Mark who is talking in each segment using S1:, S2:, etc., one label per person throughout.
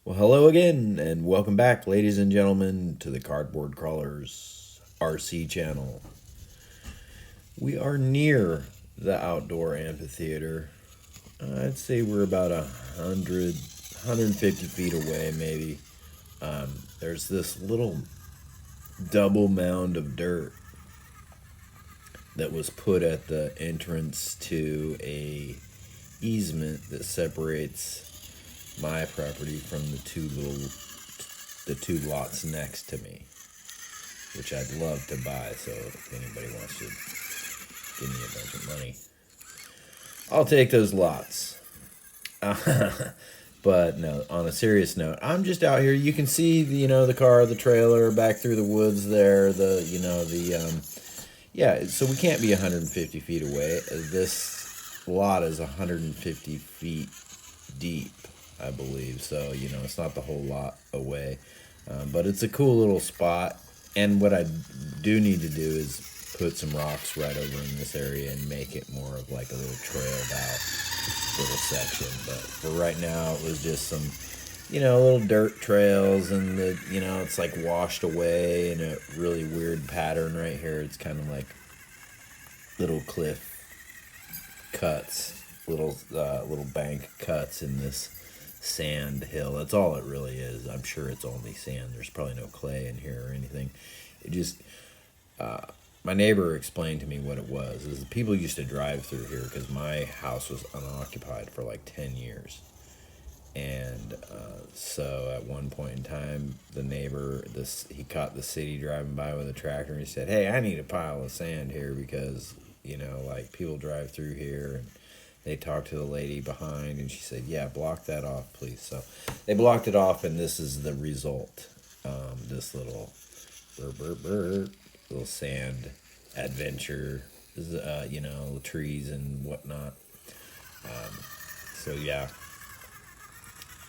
S1: Well, hello again, and welcome back, ladies and gentlemen, to the Cardboard Crawlers RC channel. We are near the outdoor amphitheater. I'd say we're about 150 feet away, maybe. There's this little double mound of dirt that was put at the entrance to a easement that separates my property from the two lots next to me, which I'd love to buy. So if anybody wants to give me a bunch of money, I'll take those lots. But no, on a serious note, I'm just out here. You can see the car, the trailer back through the woods there. Yeah. So we can't be 150 feet away. This lot is 150 feet deep, I believe. So, it's not the whole lot away. But it's a cool little spot. And what I do need to do is put some rocks right over in this area and make it more of like a little trailed out little section. But for right now, it was just some, little dirt trails, and it's like washed away in a really weird pattern right here. It's kind of like little cliff cuts, little bank cuts in this sand hill. That's all it really is. I'm sure it's only sand. There's probably no clay in here or anything. It just my neighbor explained to me what it was. Is the people used to drive through here because my house was unoccupied for like 10 years. And so at one point in time, the neighbor, he caught the city driving by with a tractor, and he said, "Hey, I need a pile of sand here because, like people drive through here." And they talked to the lady behind, and she said, "Yeah, block that off, please." So they blocked it off, and this is the result. This little little sand adventure, trees and whatnot. So yeah,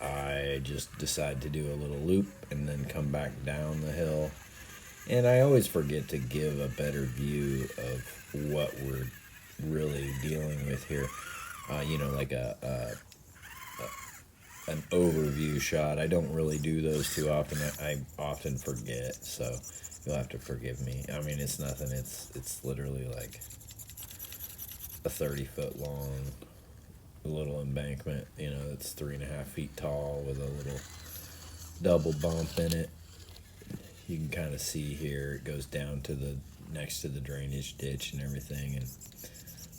S1: I just decided to do a little loop and then come back down the hill. And I always forget to give a better view of what we're really dealing with here. Like an overview shot. I don't really do those too often. I often forget, so you'll have to forgive me. I mean, it's nothing. It's literally like a 30-foot long little embankment. It's 3.5 feet tall with a little double bump in it. You can kind of see here it goes down to the next to the drainage ditch and everything, and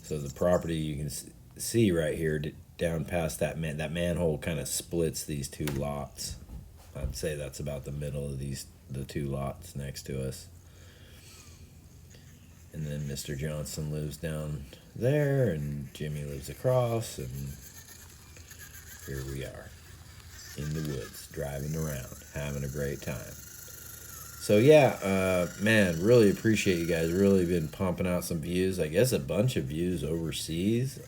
S1: so the property you can see right here down past that manhole kind of splits these two lots. I'd say that's about the middle of the two lots next to us. And then Mr. Johnson lives down there, and Jimmy lives across, and here we are in the woods, driving around, having a great time. So yeah, man, really appreciate you guys. Really been pumping out some views. I guess a bunch of views overseas.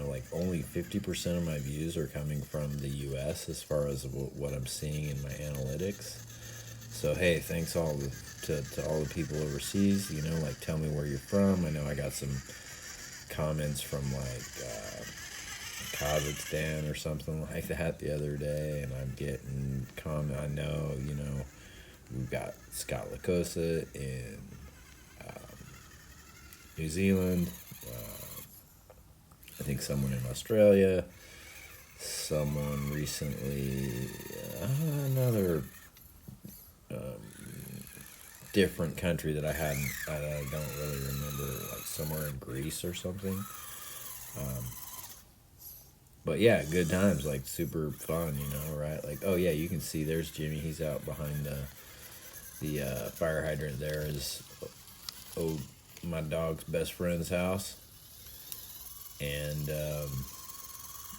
S1: Like only 50% of my views are coming from the U.S. as far as what I'm seeing in my analytics. So hey, thanks to all the people overseas. Like tell me where you're from. I know I got some comments from like Kazakhstan or something like that the other day, and I'm getting I know we've got Scott Lacosa in New Zealand. I think someone in Australia. Someone recently, another different country that I don't really remember, like somewhere in Greece or something. But yeah, good times, like super fun, right? Like, oh yeah, you can see there's Jimmy. He's out behind the fire hydrant. There is my dog's best friend's house. And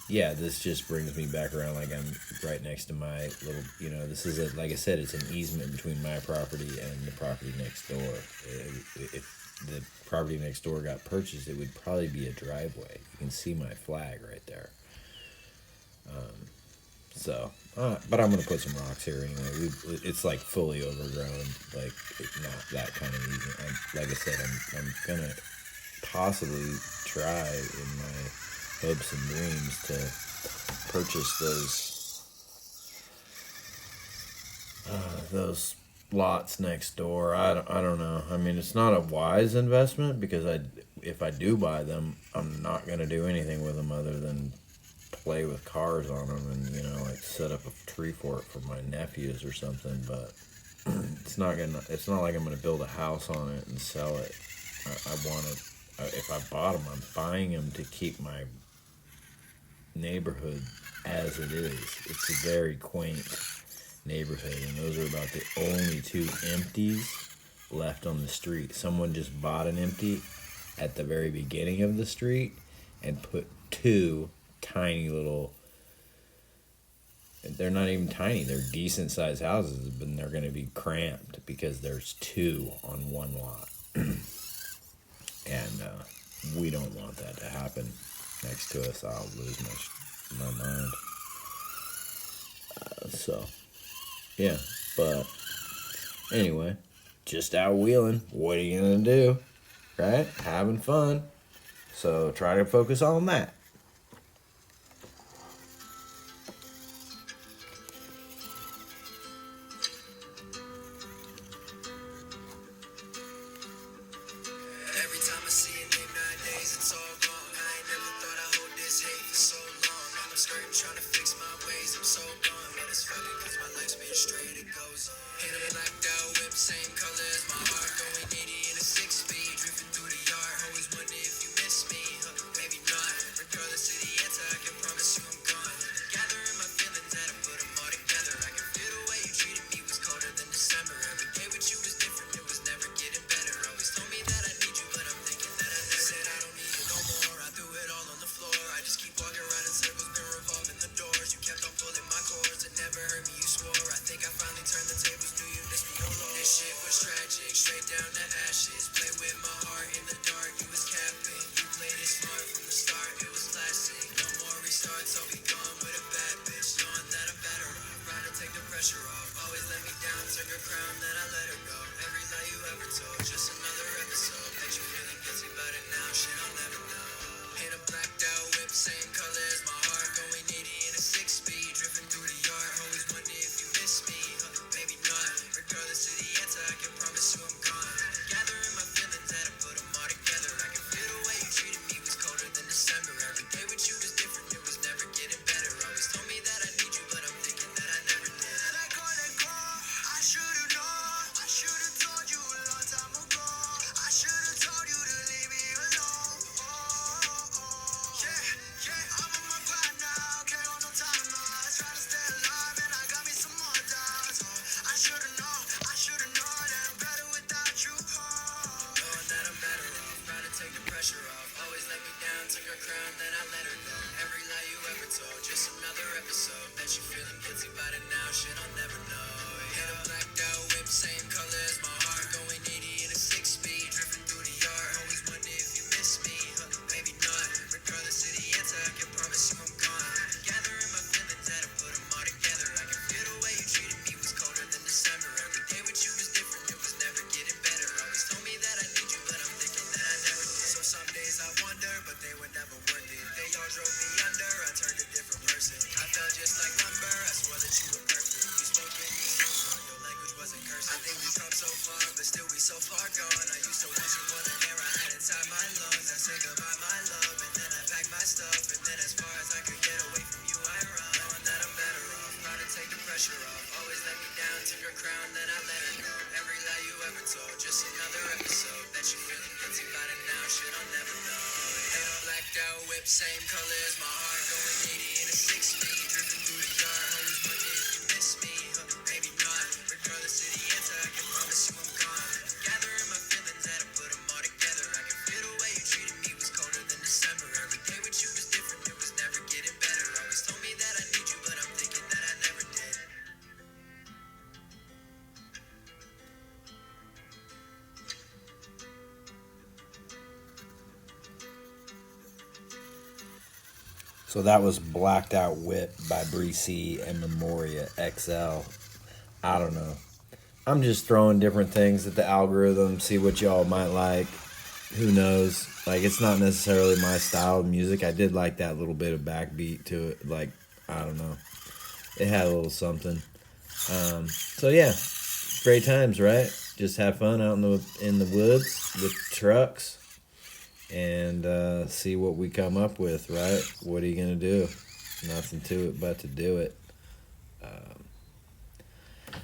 S1: yeah, this just brings me back around, like I'm right next to my little, this is like I said, it's an easement between my property and the property next door. If the property next door got purchased, it would probably be a driveway. You can see my flag right there. But I'm gonna put some rocks here anyway. It's like fully overgrown, like not that kind of easement. Like I said, I'm gonna possibly try in my hopes and dreams to purchase those lots next door. I don't know. I mean, it's not a wise investment because if I do buy them, I'm not gonna do anything with them other than play with cars on them and like set up a tree fort for my nephews or something. But it's not like I'm gonna build a house on it and sell it. I want to. If I bought them, I'm buying them to keep my neighborhood as it is. It's a very quaint neighborhood, and those are about the only two empties left on the street. Someone just bought an empty at the very beginning of the street and put two tiny little, they're not even tiny, they're decent sized houses, but they're going to be cramped because there's two on one lot. And we don't want that to happen next to us. I'll lose my mind. So, yeah. But, anyway, just out wheeling. What are you going to do? Right? Having fun. So, try to focus on that.
S2: Same color as my heart, going 80 in a 6-speed, drifting through the yard. Always wonder if you miss me, maybe not. Regardless of the answer, I can promise you I'm gone. Gathering my feelings, had to put them all together. I can feel the way you treated me was colder than December. Every day with you was different, it was never getting better. Always told me that I need you, but I'm thinking that I never did.
S1: So that was Blacked Out Whip by Breezy and Memoria XL. I don't know. I'm just throwing different things at the algorithm, see what y'all might like. Who knows? Like, it's not necessarily my style of music. I did like that little bit of backbeat to it. Like, I don't know. It had a little something. So, yeah. great times, right? Just have fun out in the woods with trucks and see what we come up with, right? What are you gonna do? Nothing to it but to do it.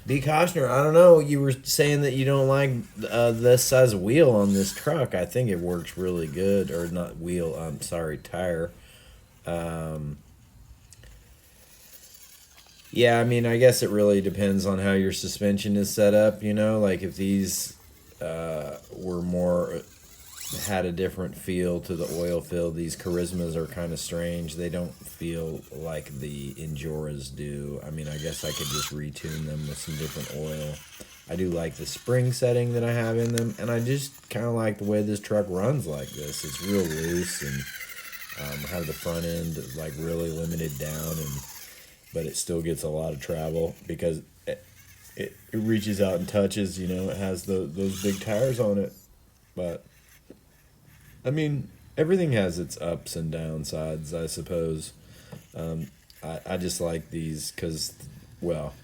S1: B. Koshner, I don't know. You were saying that you don't like this size of wheel on this truck. I think it works really good. Or not wheel, I'm sorry, tire. Um, yeah, I mean, I guess it really depends on how your suspension is set up, you know? Like if these were more had a different feel to the oil fill. These Charismas are kind of strange. They don't feel like the Enduras do. I mean, I guess I could just retune them with some different oil. I do like the spring setting that I have in them, and I just kind of like the way this truck runs like this. It's real loose, and have the front end like really limited down, but it still gets a lot of travel because it reaches out and touches. You know, it has those big tires on it, but I mean, everything has its ups and downsides, I suppose. I just like these because, well,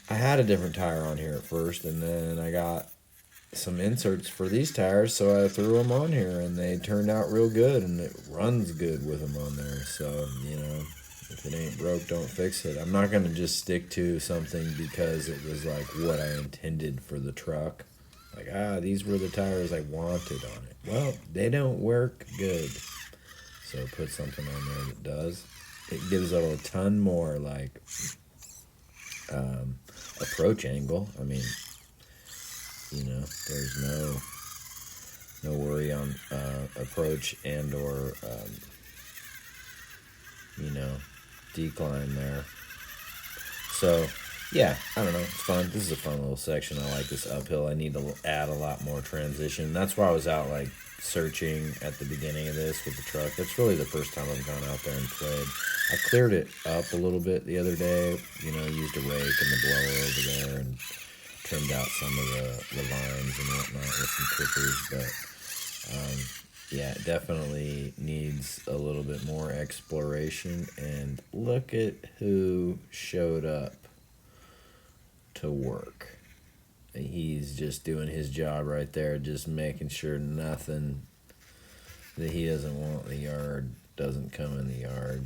S1: I had a different tire on here at first, and then I got some inserts for these tires, so I threw them on here, and they turned out real good, and it runs good with them on there. So, you know, if it ain't broke, don't fix it. I'm not going to just stick to something because it was like what I intended for the truck. Like, these were the tires I wanted on it. Well, they don't work good. So put something on there that does. It gives it a ton more, like, approach angle. I mean, you know, there's no worry on approach and or, you know, decline there. So, yeah, I don't know. It's fun. This is a fun little section. I like this uphill. I need to add a lot more transition. That's why I was out, like, searching at the beginning of this with the truck. That's really the first time I've gone out there and played. I cleared it up a little bit the other day. You know, used a rake and the blower over there and trimmed out some of the lines and whatnot with some clippers. But, yeah, it definitely needs a little bit more exploration. And look at who showed up to work. He's just doing his job right there, just making sure nothing that he doesn't want in the yard doesn't come in the yard.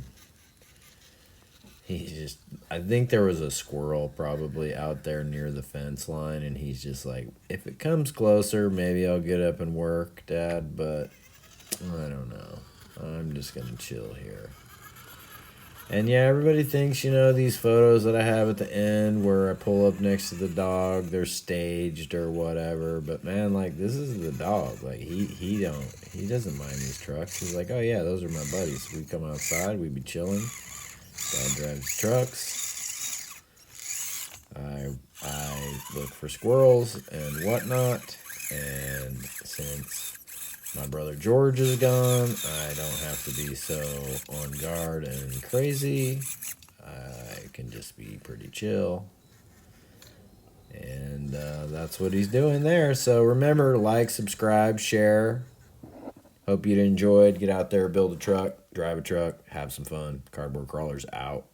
S1: He's just, I think there was a squirrel probably out there near the fence line, and he's just like, if it comes closer, maybe I'll get up and work, Dad, but I don't know. I'm just gonna chill here. And yeah, everybody thinks, you know, these photos that I have at the end where I pull up next to the dog, they're staged or whatever. But man, like, this is the dog. Like, he doesn't mind these trucks. He's like, oh yeah, those are my buddies. We come outside, we be chilling. Dad drives trucks. I look for squirrels and whatnot. And since my brother George is gone, I don't have to be so on guard and crazy. I can just be pretty chill. And that's what he's doing there. So remember, like, subscribe, share. Hope you enjoyed. Get out there, build a truck, drive a truck, have some fun. Cardboard Crawlers out.